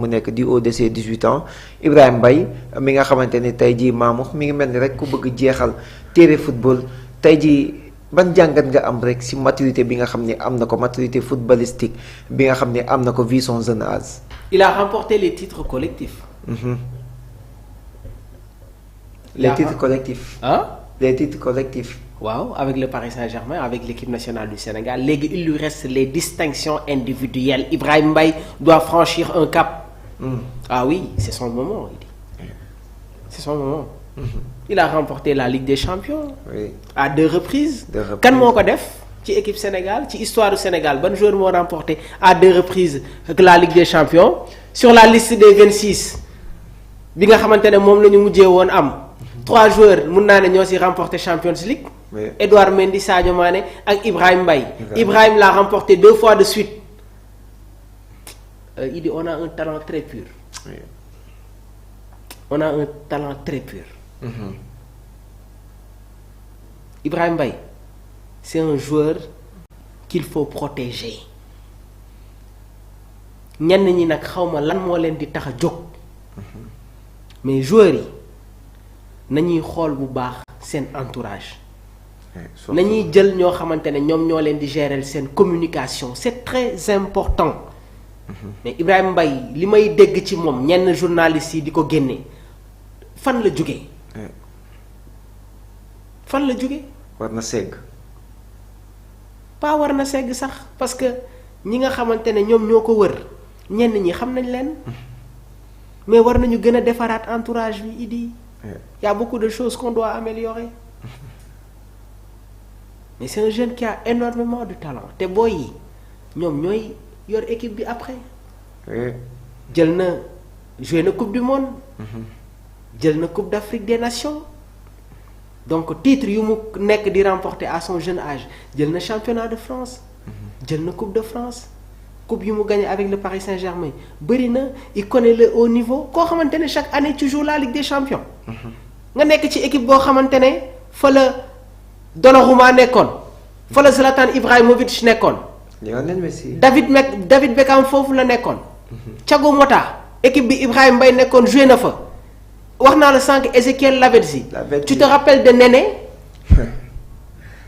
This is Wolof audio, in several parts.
mu nekk di au de ses 18 ans Ibrahima Mbaye mi nga xamante ni tey jii Mamour mi ngi mel ni rek ku bëgg jeexal téere football tey jii ban jàngat nga am rek ci maturité bi nga xam ne am na ko maturité footballistique bi nga xam ne am na ko vu son jeune âge. Il a remporté les titres collectifs. Les titres collectifs. Hein? Les titres collectifs. Waaw, avec le Paris Saint-Germain, avec l'équipe nationale du Sénégal. Léegi il lui reste les distinctions individuelles. Ibrahima Mbaye doit franchir un cap. Ah oui, c'est son moment, il dit. C'est son moment. Il a remporté la Ligue des Champions. Oui. À 2 reprises. Kan moo ko def ci équipe Sénégal ci histoire du Sénégal ban joueur moo remporté à 2 reprises la Ligue des Champions sur la liste des 26 bi nga xamante ne moom la ñu mujjee woon am 3 joueurs mun naa ne ñoo ci remporté Champions League. Oui. Edouard Mendy, Sadio Mané ak Ibrahima Mbaye. Ibrahima l'a remporté 2 fois de suite. Il dit on a un talent très pur. Oui. On a un talent très pur. Ibrahima Mbaye c'est un joueur qu'il faut protéger. ñenn ñi nag xawma lan moo leen di tax a jóg. mais joueurs yi nañuy xool bu baax seen entourage. nañuy jël ñoo xamante ne ñoom ñoo leen di gérer seen communication c'est très important. mais Ibrahima Mbaye li may dégg ci moom ñenn journalistes yi di ko génne fan la jóge fan la jóge war na segg. pas war na segg sax parce que ñi nga xamante ne ñoom ñoo ko wër ñenn ñi xam nañ leen. mais war nañu gën a defaraat entourage bi Idi. y a beaucoup de choses qu'on doit améliorer. mais c'est un jeune qui a énormément de talent te booy yi ñoom ñooy yor équipe bi après. jël na joué na coupe du monde. jël na coupe d'Afrique des Nations. donc titre yu mu nekk di remporter à son jeune âge jël na championnat de France. jël na coupe de France. coupe yu mu gagné avec le Paris Saint-Germain bëri na il connaît le haut niveau koo xamante ne chaque année tu joues la Ligue des Champions. nga nekk ci équipe boo xamante ne fa la Donnarumma nekkoon. fa la Zlatan Ibrahimovic nekkoon. Lionel Messi. David Beckham foofu la nekkoon. Thiago Motta équipe bi Ibrahima Mbaye nekkoon joué na fa. wax naa la sànq Ezequiel Lavezzi. tu te rappelles de Néné.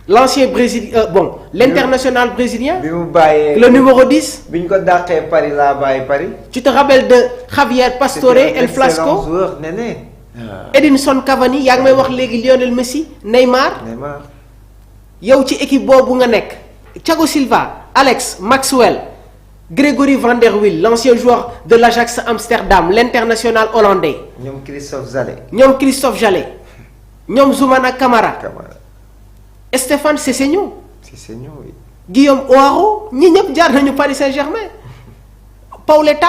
l'ancien brésilien l'international brésilien. bi mu bàyyee le numéro 10. bi ñu ko dàqee Paris laa bàyyi Paris. tu te rappelles de Javier Pastore El Flasco. joueur Néné. Edinson Cavani yaa ngi may wax léegi Lionel Messi Neymar. yow ci équipe boobu nga nekk. Thiago Silva Alex Maxwell Grégory Van der Wiel l'ancien joueur de l'Ajax Amsterdam l'international hollandais. ñoom Christophe Jallet. ñoom Zoumana Camara. Stéphane Sessegnon. Oui. Guillaume Hoarau ñi ñëpp jaar nañu Paris Saint-Germain. Pauletta.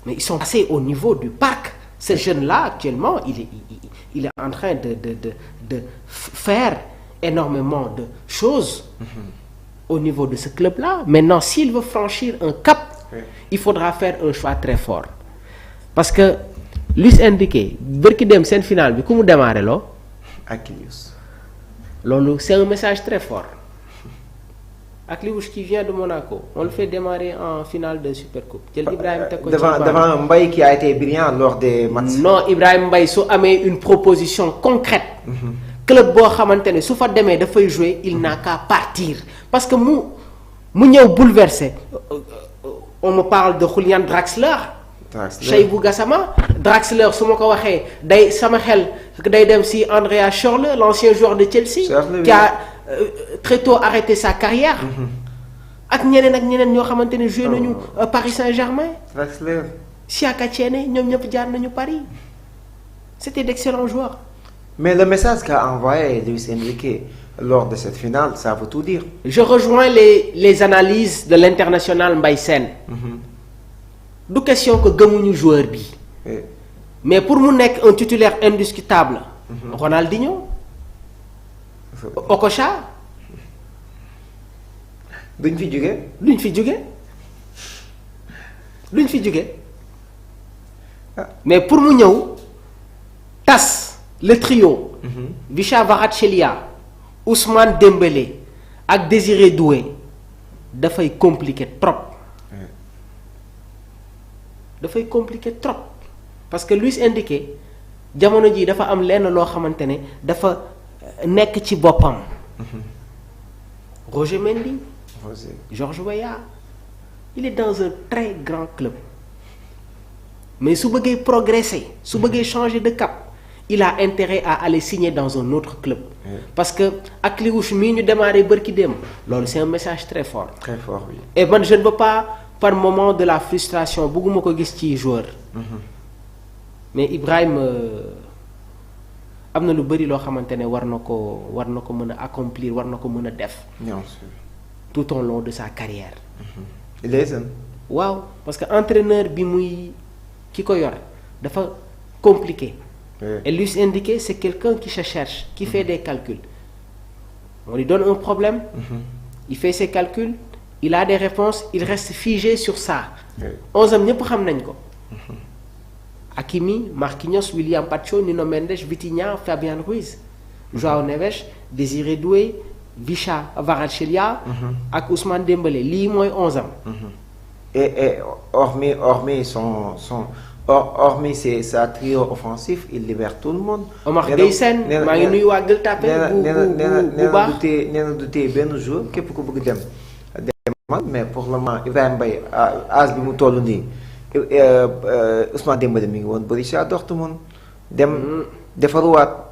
mais ils sont passés au niveau du parc. Ce jeune-là actuellement il est en train de faire énormément de choses. Au niveau de ce club-là. Maintenant s'il veut franchir un cap. Il faudra faire un choix très fort. parce que Luis Enrique bërki dem seen finale bi ku mu démarré loo. Akilius. loolu c'est un message très fort. Akilius qui vient de Monaco on le fait démarrer en finale de Supercoupe. jël Ibrahima teg ko devant Mbaye qui a été brillant lors des matchs. non Ibrahima Mbaye su amee une proposition concrète. club boo xamante ne su fa demee dafay jouer il n'a qu'à partir parce que mu ñëw bouleverser. on me parle de Julian Draxler. Cheibou Gassama Draxler su ma ko waxee day sama xel day dem si Andrea Schürrle l'ancien joueur de Chelsea. qui a très tôt arrêté sa carrière. ak ñeneen ñoo xamante ne joué nañu Paris Saint-Germain. Draxler. Siaka Tiene ñoom ñëpp jaar nañu Paris. c'était d'excellents joueurs. mais le message qu'a envoyé Luis Enrique lors de cette finale ça veut tout dire. je rejoins les analyses de l'international Mbaye Sène. du question que gëmuñu joueur bi. mais pour mu nekk un titulaire indiscutable. Ronaldinho. Okocha. duñ fi jóge. mais pour mu ñëw tas le trio. Vicha Kvaratskhelia Ousmane Dembélé ak Désiré Doué dafay compliqué trop. dafay compliqué trop parce que Luis Enrique jamono ji dafa am lenn loo xamante ne dafa nekk ci boppam. Roger Mendy. Georges Weah il est dans un très grand club mais su bëggee progresser su bëggee changer de cap il a intérêt à aller signer dans un autre club. Parce que ak Liouche mii ñu démarré bërki démb loolu c'est un message très fort. Très fort, oui. Et man je ne veux pas par moment de la frustration bëgguma ko gis ci joueur. Mais Ibrahim am na lu bëri loo xamante ne war na ko mën a accomplir war na ko mën a def. Bien sûr. Tout au long de sa carrière. Il est jeune. waaw parce que entraîneur bi muy ki ko yor dafa compliqué. Et Luis Enrique c'est quelqu'un qui se cherche qui fait des calculs. On lui donne un problème. Il fait ses calculs il a des réponses il reste figé sur ça. 11am ñëpp xam nañ ko. Hakimi, Marquinhos, William Pacho, Nuno Mendes, Vitinha, Fabian Ruiz, João Neves, Désiré Doué, Vicha Kvaratskhelia ak Ousmane Dembélé lii mooy 11am. Et hormis c'est sa trio offensif il libère tout le monde. Omar Gueye Sène maa ngi nuyu waa Gueule Tapée bu baax nee na du tee benn jour képp ku bëgg dem mais pour le moment Ibrahima Mbaye âge bi mu toll nii Ousmane Dembélé mi ngi woon Borussia Dortmund dem defaruwaat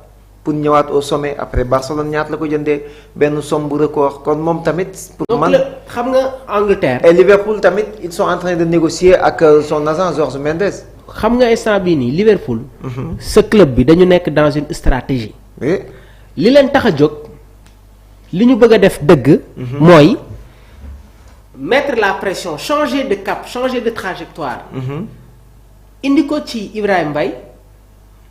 pour ñëwaat au sommet après Barcelone ñaata la ko jëndee benn somme bu record kon moom tamit. pour man xam nga Angleterre. et Liverpool tamit ils sont en train de négocier ak son agent Jorge Mendes. xam nga instant bii nii Liverpool. sa club bi dañu nekk dans une stratégie. oui. li leen tax a jóg li ñu bëgg a def dëgg. mooy mettre la pression changer de cap changer de trajectoire. indi ko ci Ibrahima Mbaye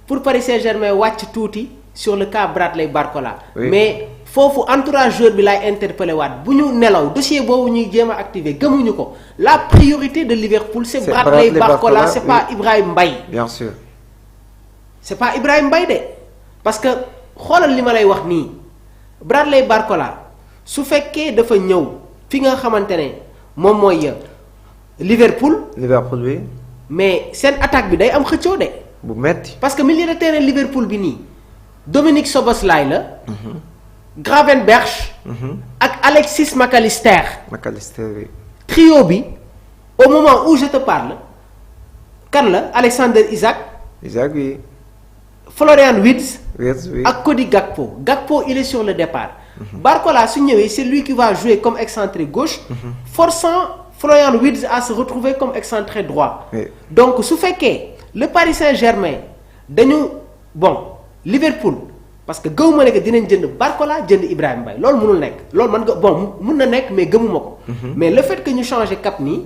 pour Paris Saint-Germain wàcc tuuti sur le cas Bradley Barcola. Oui. Mais foofu entourage joueur bi laay interpellé waat bu ñu nelaw dossier boobu ñuy jéem a activer gëmuñu ko la priorité de Liverpool c'est Bradley Barcola c'est pas Ibrahima Mbaye. Bien sûr. C'est pas Ibrahima Mbaye de parce que xoolal li ma lay wax nii Bradley Barcola su fekkee dafa ñëw fi nga xamante ne moom mooy Liverpool oui. mais seen attaque bi day am xëccoo de. bu metti parce que milieu de terrain Liverpool bi nii Dominique Szoboszlai la. Gravenberch. ak Alexis McAllister. Oui. Trio bi au moment où je te parle kan la Alexander Isak. Oui. Florian Wirtz. Oui. ak Cody Gakpo il est sur le départ. Barcola su ñëwee c'est lui qui va jouer comme excentré gauche. Forçant Florian Wirtz à se retrouver comme excentré droit. Oui. Donc su fekkee le Paris Saint-Germain dañu Liverpool parce que gëwuma ne que dinañ jënd Barcola jënd Ibrahima Mbaye loolu mënul nekk loolu man nga mun na nekk mais gëmuma ko. Mais le fait que ñu changer cap nii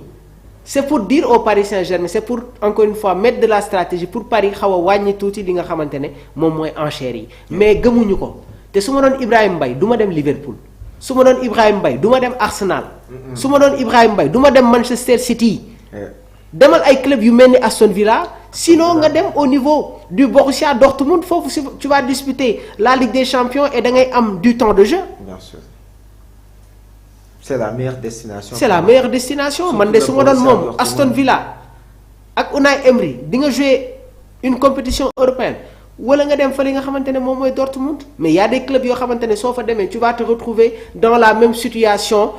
c'est pour dire au Paris Saint-Germain c'est pour encore une fois mettre de la stratégie pour Paris xaw a wàññi tuuti li nga xamante ne moom mooy enchères yi. Mais gëmuñu ko te su ma doon Ibrahima Mbaye du ma dem Liverpool su ma doon Ibrahima Mbaye du ma dem Arsenal. su ma doon Ibrahima Mbaye du ma dem Manchester City. demal ay club yu mel ni Aston Villa sinon nga dem au niveau du Borussia Dortmund foofu tu vas disputer la Ligue des Champions et da ngay am du temps de jeu. Bien sûr. C'est la meilleure destination. C'est la meilleure destination man de su ma doon moom Aston Villa ak Unai Emery di nga jouer une compétition européenne wala nga dem fa li nga xamante ne moom mooy Dortmund mais y a des clubs yoo xamante ne soo fa demee tu vas te retrouver dans la même situation.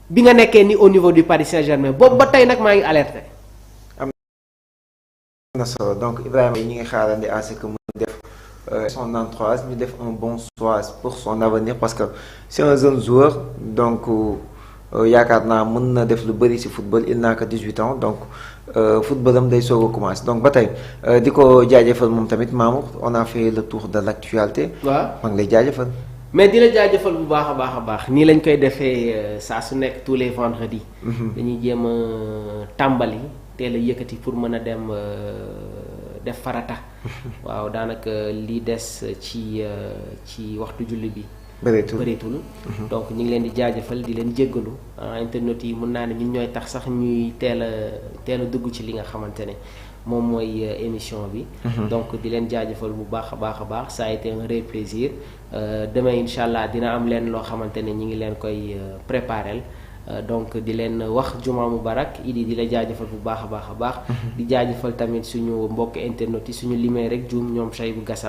bi nga nekkee ni au niveau du Paris Saint-Germain boobu ba tey nag maa ngi alerté. am na solo donc Ibrahima ñi ngi xaarandi à ce que mu def son entourage ñu def un bon choix pour son avenir parce que c'est un jeune joueur donc yaakaar naa mën na def lu bëri ci football il n'a que 18 ans donc footballam day soog a commencer donc ba tey di ko jaajëfal moom tamit Mamour on a fait le tour de l'actualité. waaw maa ngi lay jaajëfal. mais di la jaajëfal bu baax a baax nii lañ koy defee saa su nekk tous les vendredis. dañuy jéem a tàmbali teel a yëkkati pour mën a dem def farata. waaw daanaka li des ci waxtu julli bi. bëreetul donc ñu ngi leen di jaajëfal di leen jéggalu internet yi mun naa ne ñun ñooy tax sax ñuy teel a dugg ci li nga xamante ne moom mooy émission bi. donc di leen jaajëfal bu baax a baax ça a été un vrai plaisir. Demain incha allah dina am leen loo xamante ne ñi ngi leen koy préparel donc di leen wax juma mubarak Idi di la jaajëfal bu baax a baax a baax. di jaajëfal tamit suñu mbokk internet yi suñu limee rek juum ñoom Seydou Gassama